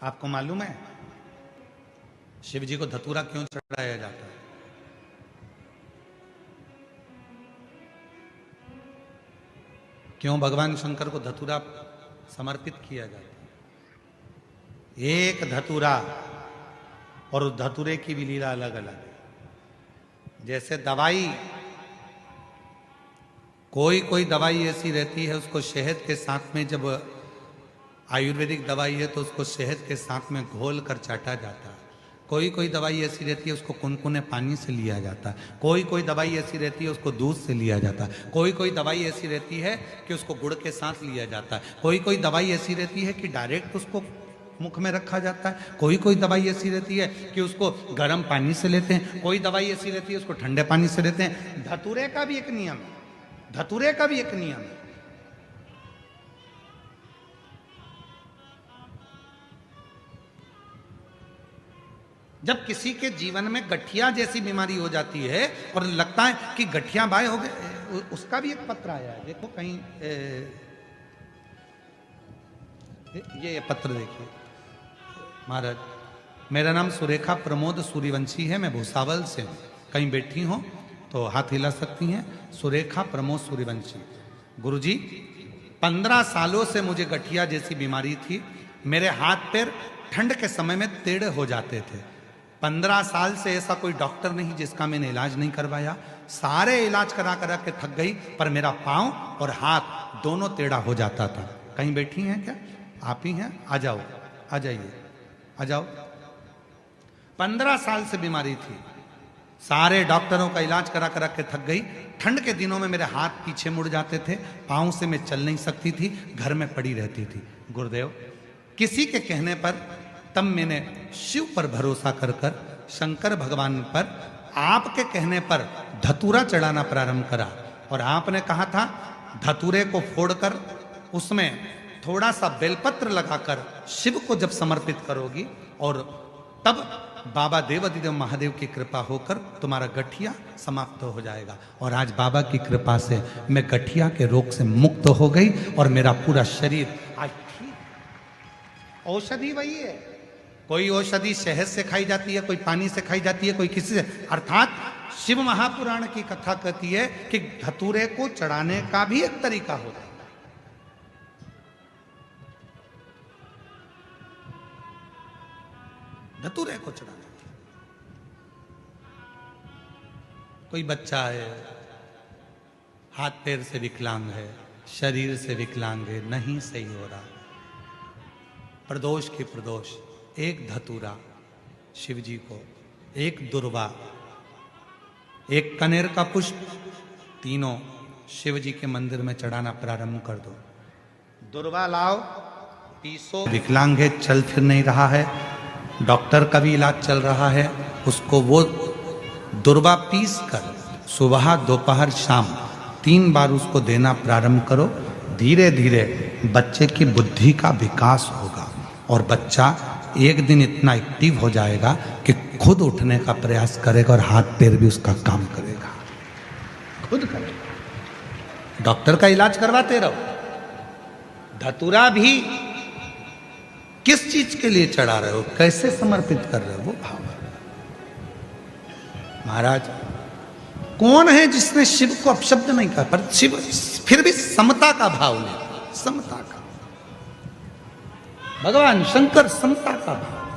आपको मालूम है शिव जी को धतूरा क्यों चढ़ाया जाता है? क्यों भगवान शंकर को धतूरा समर्पित किया जाता है? एक धतूरा और उस धतूरे की भी लीला अलग अलग है। जैसे दवाई, कोई दवाई ऐसी रहती है उसको शहद के साथ में, जब आयुर्वेदिक दवाई है तो उसको शहद के साथ में घोल कर चाटा जाता है। कोई दवाई ऐसी रहती है उसको कुनकुने पानी से लिया जाता है। कोई दवाई ऐसी रहती है उसको दूध से लिया जाता है। कोई दवाई ऐसी रहती है कि उसको गुड़ के साथ लिया जाता है। कोई दवाई ऐसी रहती है कि डायरेक्ट उसको मुख में रखा जाता है। कोई दवाई ऐसी रहती है कि उसको गर्म पानी से लेते हैं। कोई दवाई ऐसी रहती है उसको ठंडे पानी से लेते हैं। धतूरे का भी एक नियम है, धतूरे का भी एक नियम है। जब किसी के जीवन में गठिया जैसी बीमारी हो जाती है और लगता है कि गठिया बाय हो गए, उसका भी एक पत्र आया है, देखो कहीं ये पत्र देखिए। महाराज, मेरा नाम सुरेखा प्रमोद सूर्यवंशी है, मैं भूसावल से हूँ। कहीं बैठी हो तो हाथ हिला सकती हैं। सुरेखा प्रमोद सूर्यवंशी। गुरुजी, 15 सालों से मुझे गठिया जैसी बीमारी थी। मेरे हाथ पैर ठंड के समय में टेढ़े हो जाते थे। 15 साल से ऐसा कोई डॉक्टर नहीं जिसका मैंने इलाज नहीं करवाया। सारे इलाज करा के थक गई, पर मेरा पांव और हाथ दोनों टेढ़ा हो जाता था। कहीं बैठी हैं क्या? आप ही हैं? आ जाओ, आ जाइए, आ जाओ। 15 साल से बीमारी थी, सारे डॉक्टरों का इलाज करा के थक गई। ठंड के दिनों में मेरे हाथ पीछे मुड़ जाते थे, पांव से मैं चल नहीं सकती थी, घर में पड़ी रहती थी। गुरुदेव, किसी के कहने पर तब मैंने शिव पर भरोसा कर शंकर भगवान पर आपके कहने पर धतूरा चढ़ाना प्रारंभ करा। और आपने कहा था धतूरे को फोड़कर उसमें थोड़ा सा बेलपत्र लगाकर शिव को जब समर्पित करोगी, और तब बाबा देवाधिदेव महादेव की कृपा होकर तुम्हारा गठिया समाप्त हो जाएगा। और आज बाबा की कृपा से मैं गठिया के रोग से मुक्त हो गई और मेरा पूरा शरीर आज ठीक। औषधि वही है, कोई औषधि शहद से खाई जाती है, कोई पानी से खाई जाती है, कोई किसी से। अर्थात शिव महापुराण की कथा कहती है कि धतूरे को चढ़ाने का भी एक तरीका होता है। धतूरे को चढ़ाने, कोई बच्चा है, हाथ पैर से विकलांग है, शरीर से विकलांग है, नहीं सही हो रहा, प्रदोष की प्रदोष, एक धतूरा शिव जी को, एक दुर्वा, एक कनेर का पुष्प, तीनों शिव जी के मंदिर में चढ़ाना प्रारंभ कर दो। दुर्वा लाओ, पीसो। विकलांग है, चल फिर नहीं रहा है, डॉक्टर का भी इलाज चल रहा है, उसको वो दुर्वा पीस कर सुबह दोपहर शाम 3 बार उसको देना प्रारंभ करो। धीरे धीरे बच्चे की बुद्धि का विकास होगा और बच्चा एक दिन इतना एक्टिव हो जाएगा कि खुद उठने का प्रयास करेगा और हाथ पैर भी उसका काम करेगा, खुद करेगा। डॉक्टर का इलाज करवाते रहो। धतूरा भी किस चीज के लिए चढ़ा रहे हो, कैसे समर्पित कर रहे हो, वो भाव। महाराज, कौन है जिसने शिव को अपशब्द नहीं कहा, पर शिव फिर भी समता का भाव लेता, समता का। भगवान शंकर समता का भाव।